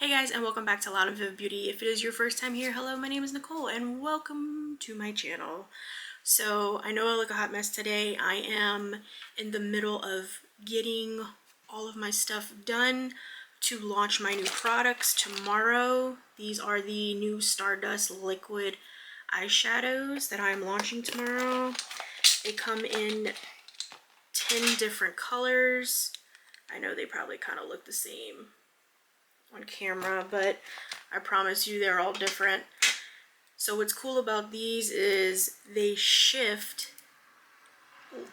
Hey guys, and welcome back to Loud and Vivid Beauty. If it is your first time here, hello, my name is Nicole and welcome to my channel. So I know I look a hot mess today. I am in the middle of getting all of my stuff done to launch my new products tomorrow. These are the new Stardust liquid eyeshadows that I'm launching tomorrow. They come in 10 different colors. I know they probably kind of look the same on camera, but I promise you they're all different. So what's cool about these is they shift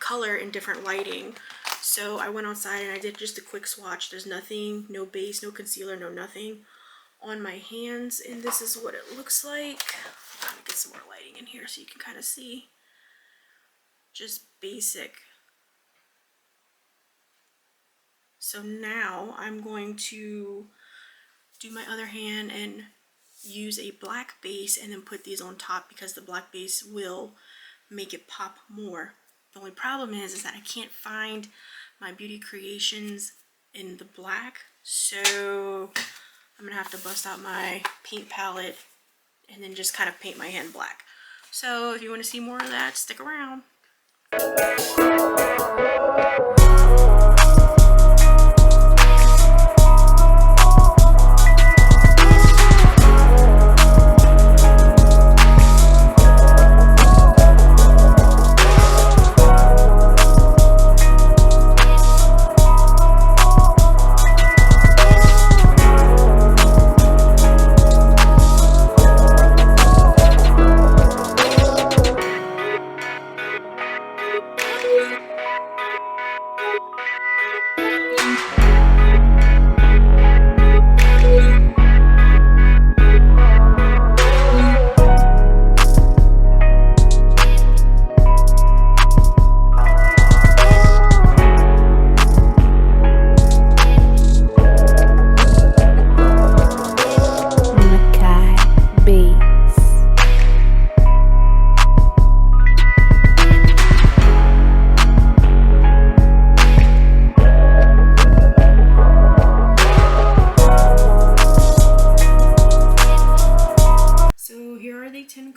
color in different lighting. So I went outside and I did just a quick swatch. There's nothing, no base, no concealer, no nothing on my hands, and this is what it looks like. I'm gonna get some more lighting in here so you can kind of see. Just basic. So now I'm going to do my other hand and use a black base and then put these on top because the black base will make it pop more. The only problem is that I can't find my Beauty Creations in the black, so I'm gonna have to bust out my paint palette and then just kind of paint my hand black. So if you want to see more of that, stick around.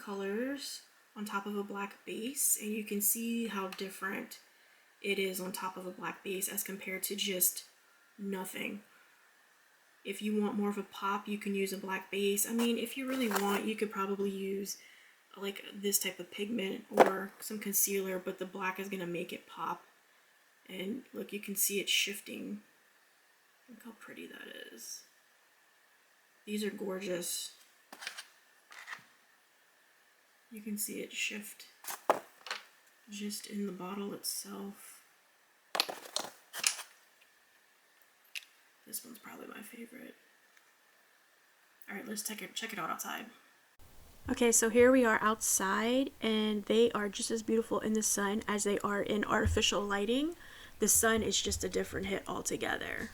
Colors on top of a black base, and you can see how different it is on top of a black base as compared to just nothing. If you want more of a pop, you can use a black base. I mean, if you really want, you could probably use like this type of pigment or some concealer, but the black is gonna make it pop. And look, you can see it shifting. Look how pretty that is. These are gorgeous. You can see it shift just in the bottle itself. This one's probably my favorite. All right, let's check it out outside. Okay, so here we are outside, and they are just as beautiful in the sun as they are in artificial lighting. The sun is just a different hit altogether.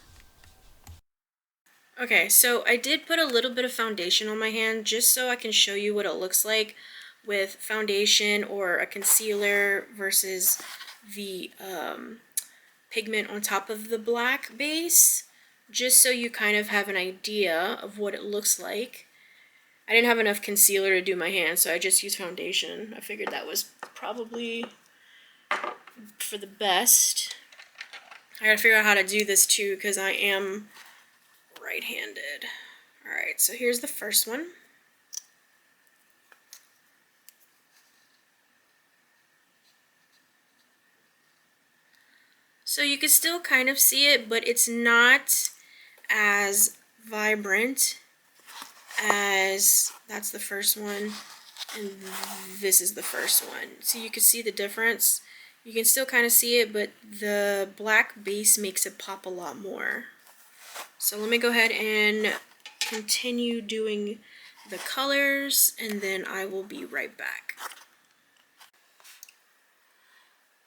Okay, so I did put a little bit of foundation on my hand just so I can show you what it looks like with foundation or a concealer versus the pigment on top of the black base, just so you kind of have an idea of what it looks like. I didn't have enough concealer to do my hand, so I just used foundation. I figured that was probably for the best. I gotta figure out how to do this too because I am right-handed. Alright, so here's the first one. So you can still kind of see it, but it's not as vibrant as that's the first one, and this is the first one. So you can see the difference. You can still kind of see it, but the black base makes it pop a lot more. So let me go ahead and continue doing the colors, and then I will be right back.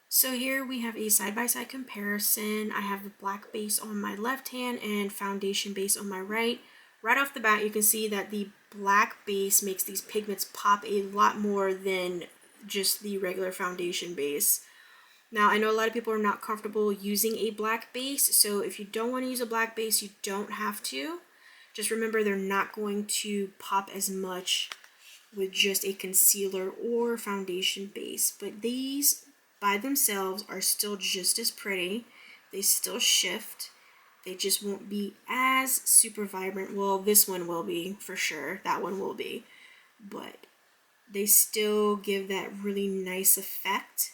So here we have a side-by-side comparison. I have the black base on my left hand and foundation base on my right. Right off the bat, you can see that the black base makes these pigments pop a lot more than just the regular foundation base. Now, I know a lot of people are not comfortable using a black base, so if you don't want to use a black base, you don't have to. Just remember they're not going to pop as much with just a concealer or foundation base, but these by themselves are still just as pretty. They still shift. They just won't be as super vibrant. Well, this one will be for sure. That one will be. But they still give that really nice effect.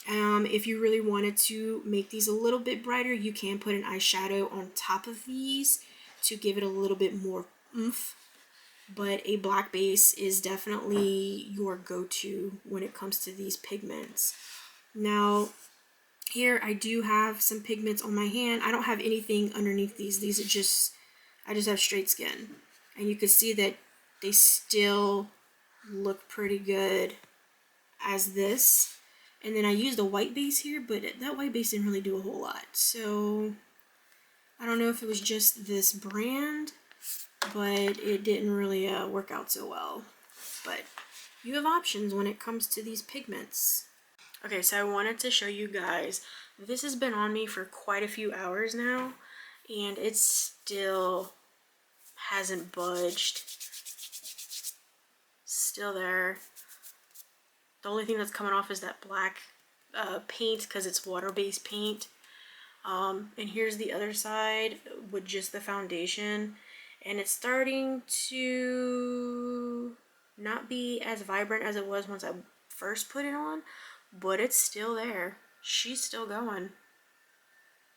If you really wanted to make these a little bit brighter, you can put an eyeshadow on top of these to give it a little bit more oomph. But a black base is definitely your go-to when it comes to these pigments. Now, here I do have some pigments on my hand. I don't have anything underneath these. These are just, I just have straight skin. And you can see that they still look pretty good as this. And then I used a white base here, but that white base didn't really do a whole lot. So I don't know if it was just this brand, but it didn't really work out so well. But you have options when it comes to these pigments. Okay, so I wanted to show you guys, this has been on me for quite a few hours now, and it still hasn't budged. Still there. The only thing that's coming off is that black paint because it's water-based paint. And here's the other side with just the foundation, and it's starting to not be as vibrant as it was once I first put it on, but it's still there. She's still going.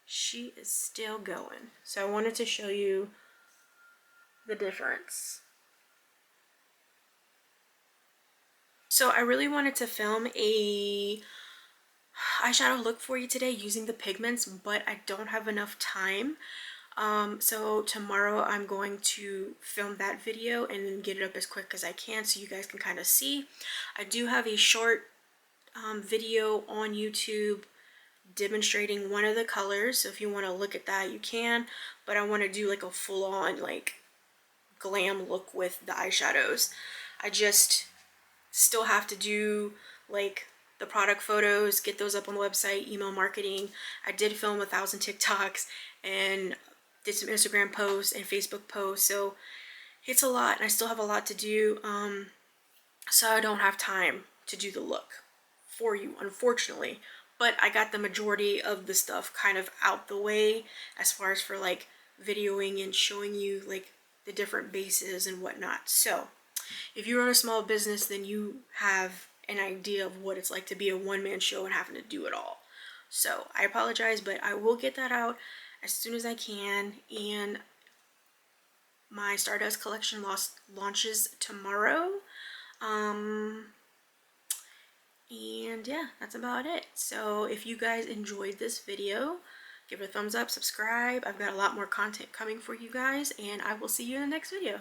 She is still going. So I wanted to show you the difference. So I really wanted to film a eyeshadow look for you today using the pigments, but I don't have enough time. So tomorrow I'm going to film that video and then get it up as quick as I can so you guys can kind of see. I do have a short video on YouTube demonstrating one of the colors, so if you want to look at that you can, but I want to do like a full-on like glam look with the eyeshadows. I just still have to do like the product photos, get those up on the website, email marketing. I did film 1,000 TikToks and did some Instagram posts and Facebook posts, so it's a lot and I still have a lot to do, so I don't have time to do the look for you, unfortunately. But I got the majority of the stuff kind of out the way as far as for like videoing and showing you like the different bases and whatnot. So if you run a small business, then you have an idea of what it's like to be a one-man show and having to do it all. So I apologize, but I will get that out as soon as I can. And my Stardust collection launches tomorrow. And yeah, that's about it. So if you guys enjoyed this video, give it a thumbs up, subscribe. I've got a lot more content coming for you guys, and I will see you in the next video.